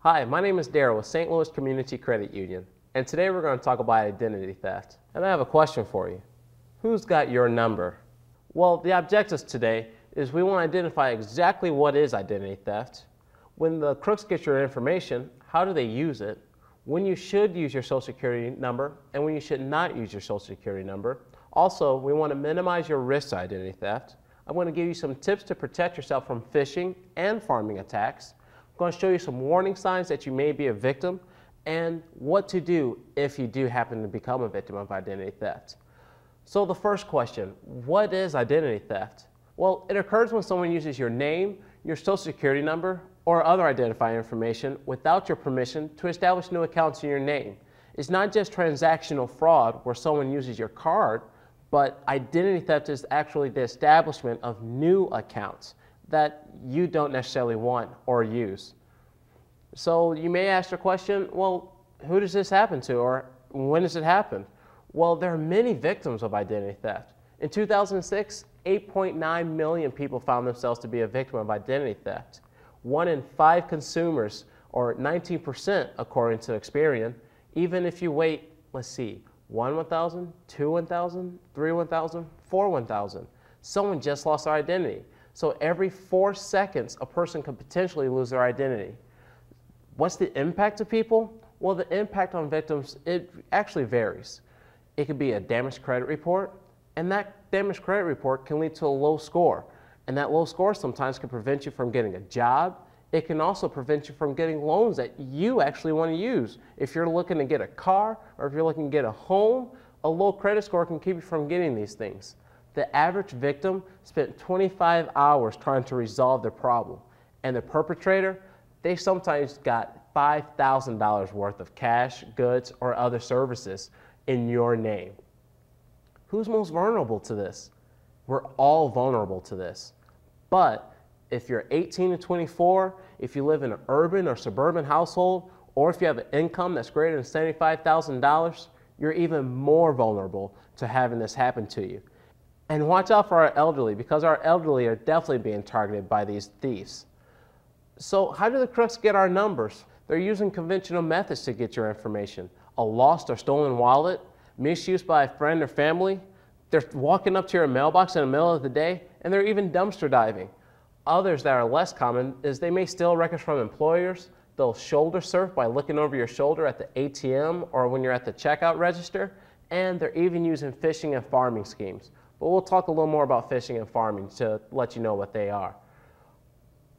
Hi, my name is Daryl with St. Louis Community Credit Union, and today we're going to talk about identity theft. And I have a question for you. Who's got your number? Well, the objectives today is we want to identify exactly what is identity theft, when the crooks get your information, how do they use it, when you should use your Social Security number, and when you should not use your Social Security number. Also, we want to minimize your risk to identity theft. I'm going to give you some tips to protect yourself from phishing and pharming attacks. I'm going to show you some warning signs that you may be a victim and what to do if you do happen to become a victim of identity theft. So the first question, what is identity theft? Well, it occurs when someone uses your name, your Social Security number, or other identifying information without your permission to establish new accounts in your name. It's not just transactional fraud where someone uses your card, but identity theft is actually the establishment of new accounts that you don't necessarily want or use. So you may ask the question, well, who does this happen to, or when does it happen? Well, there are many victims of identity theft. In 2006, 8.9 million people found themselves to be a victim of identity theft. 1 in 5 consumers, or 19% according to Experian, even if you wait, let's see, 1 1000, 2 1000, 3 1000, 4 1000, someone just lost their identity. So every 4 seconds, a person could potentially lose their identity. What's the impact to people? Well, the impact on victims, it actually varies. It could be a damaged credit report, and that damaged credit report can lead to a low score. And that low score sometimes can prevent you from getting a job. It can also prevent you from getting loans that you actually want to use. If you're looking to get a car, or if you're looking to get a home, a low credit score can keep you from getting these things. The average victim spent 25 hours trying to resolve their problem. And the perpetrator, they sometimes got $5,000 worth of cash, goods, or other services in your name. Who's most vulnerable to this? We're all vulnerable to this. But if you're 18 to 24, if you live in an urban or suburban household, or if you have an income that's greater than $75,000, you're even more vulnerable to having this happen to you. And watch out for our elderly, because our elderly are definitely being targeted by these thieves. So how do the crooks get our numbers? They're using conventional methods to get your information. A lost or stolen wallet, misuse by a friend or family. They're walking up to your mailbox in the middle of the day, and they're even dumpster diving. Others that are less common is they may steal records from employers. They'll shoulder surf by looking over your shoulder at the ATM or when you're at the checkout register, and they're even using phishing and pharming schemes. But we'll talk a little more about phishing and pharming to let you know what they are.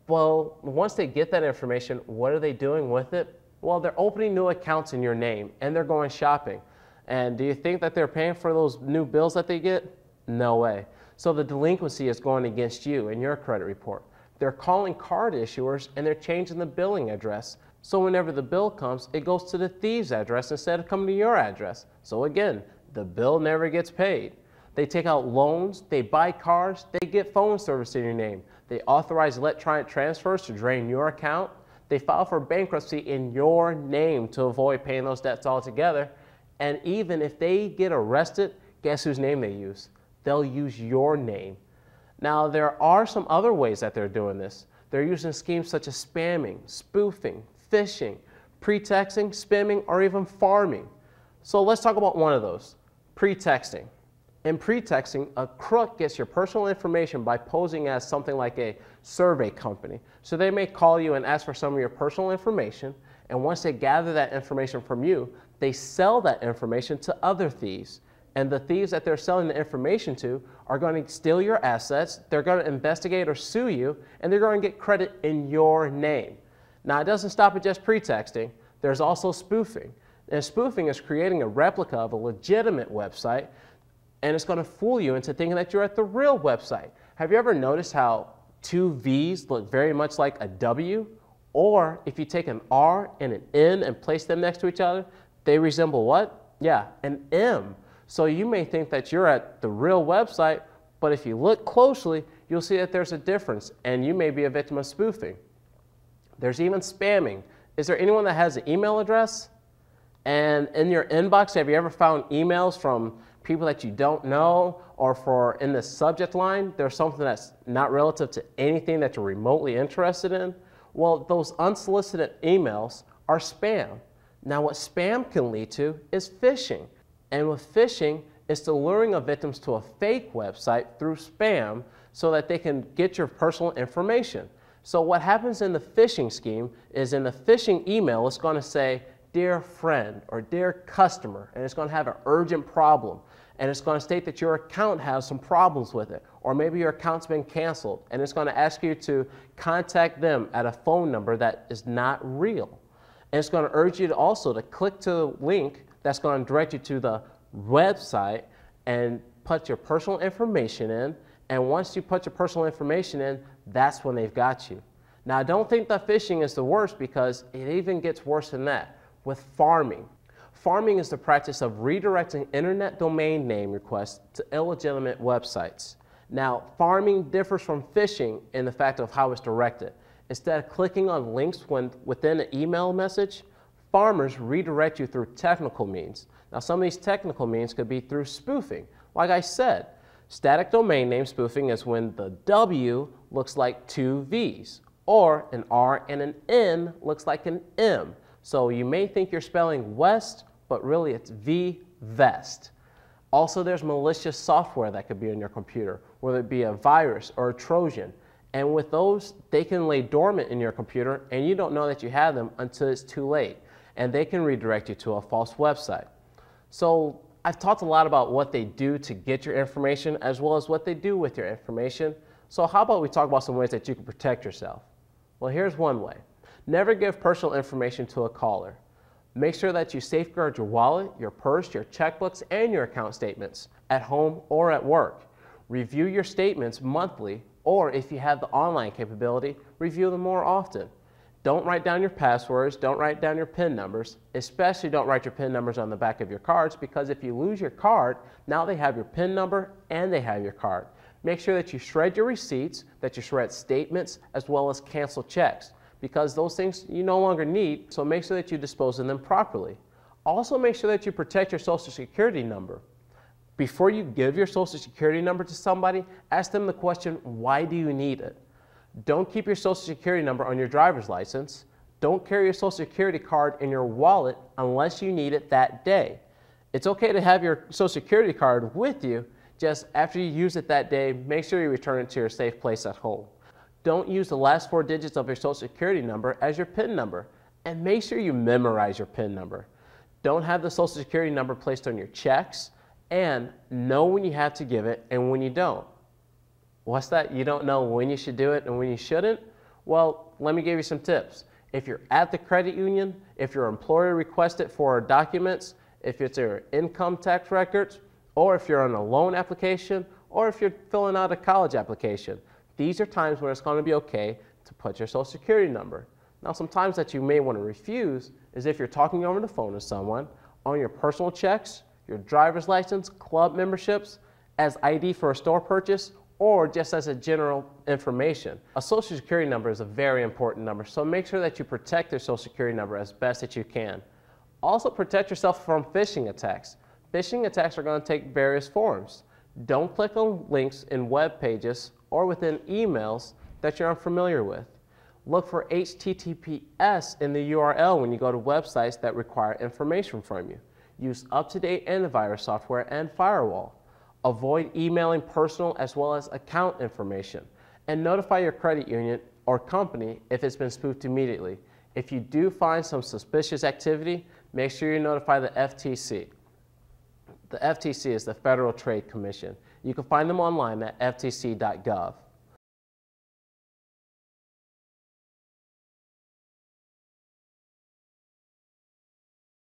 Well, once they get that information, what are they doing with it? Well, they're opening new accounts in your name, and they're going shopping. And do you think that they're paying for those new bills that they get? No way. So the delinquency is going against you and your credit report. They're calling card issuers, and they're changing the billing address. So whenever the bill comes, it goes to the thieves' address instead of coming to your address. So again, the bill never gets paid. They take out loans, they buy cars, they get phone service in your name. They authorize electronic transfers to drain your account. They file for bankruptcy in your name to avoid paying those debts altogether. And even if they get arrested, guess whose name they use? They'll use your name. Now, there are some other ways that they're doing this. They're using schemes such as spamming, spoofing, phishing, pretexting, spamming, or even pharming. So let's talk about one of those, pretexting. In pretexting, a crook gets your personal information by posing as something like a survey company. So they may call you and ask for some of your personal information, and once they gather that information from you, they sell that information to other thieves. And the thieves that they're selling the information to are going to steal your assets, they're going to investigate or sue you, and they're going to get credit in your name. Now, it doesn't stop at just pretexting. There's also spoofing. And spoofing is creating a replica of a legitimate website, and it's going to fool you into thinking that you're at the real website. Have you ever noticed how 2 V's look very much like a W? Or if you take an R and an N and place them next to each other, they resemble what? Yeah, an M. So you may think that you're at the real website, but if you look closely, you'll see that there's a difference, and you may be a victim of spoofing. There's even spamming. Is there anyone that has an email address? And in your inbox, have you ever found emails from people that you don't know, or for in the subject line, there's something that's not relative to anything that you're remotely interested in? Well, those unsolicited emails are spam. Now, what spam can lead to is phishing. And with phishing, it's the luring of victims to a fake website through spam so that they can get your personal information. So what happens in the phishing scheme is in the phishing email, it's going to say, "Dear friend," or "Dear customer," and it's going to have an urgent problem. And it's going to state that your account has some problems with it, or maybe your account's been canceled, and it's going to ask you to contact them at a phone number that is not real. And it's going to urge you to also to click to the link that's going to direct you to the website and put your personal information in. And once you put your personal information in, that's when they've got you. Now, I don't think that phishing is the worst, because it even gets worse than that with pharming. Pharming is the practice of redirecting internet domain name requests to illegitimate websites. Now, pharming differs from phishing in the fact of how it's directed. Instead of clicking on links within an email message, pharmers redirect you through technical means. Now, some of these technical means could be through spoofing. Like I said, static domain name spoofing is when the W looks like two V's, or an R and an N looks like an M. So you may think you're spelling West, but really it's V-Vest. Also, there's malicious software that could be on your computer, whether it be a virus or a Trojan. And with those, they can lay dormant in your computer, and you don't know that you have them until it's too late. And they can redirect you to a false website. So I've talked a lot about what they do to get your information, as well as what they do with your information. So how about we talk about some ways that you can protect yourself? Well, here's one way. Never give personal information to a caller. Make sure that you safeguard your wallet, your purse, your checkbooks, and your account statements at home or at work. Review your statements monthly, or if you have the online capability, review them more often. Don't write down your passwords, don't write down your PIN numbers, especially don't write your PIN numbers on the back of your cards, because if you lose your card, now they have your PIN number and they have your card. Make sure that you shred your receipts, that you shred statements, as well as cancel checks, because those things you no longer need, so make sure that you dispose of them properly. Also, make sure that you protect your Social Security number. Before you give your Social Security number to somebody, ask them the question, why do you need it? Don't keep your Social Security number on your driver's license. Don't carry your Social Security card in your wallet unless you need it that day. It's okay to have your Social Security card with you, just after you use it that day, make sure you return it to your safe place at home. Don't use the last 4 digits of your Social Security number as your PIN number, and make sure you memorize your PIN number. Don't have the Social Security number placed on your checks, and know when you have to give it and when you don't. What's that? You don't know when you should do it and when you shouldn't? Well, let me give you some tips. If you're at the credit union, if your employer requests it for documents, if it's your income tax records, or if you're on a loan application, or if you're filling out a college application, these are times where it's going to be okay to put your Social Security number. Now, some times that you may want to refuse is if you're talking over the phone to someone, on your personal checks, your driver's license, club memberships, as ID for a store purchase, or just as a general information. A Social Security number is a very important number, so make sure that you protect your Social Security number as best that you can. Also, protect yourself from phishing attacks. Phishing attacks are going to take various forms. Don't click on links in web pages or within emails that you're unfamiliar with. Look for HTTPS in the URL when you go to websites that require information from you. Use up-to-date antivirus software and firewall. Avoid emailing personal as well as account information. And notify your credit union or company if it's been spoofed immediately. If you do find some suspicious activity, make sure you notify the FTC. The FTC is the Federal Trade Commission. You can find them online at ftc.gov.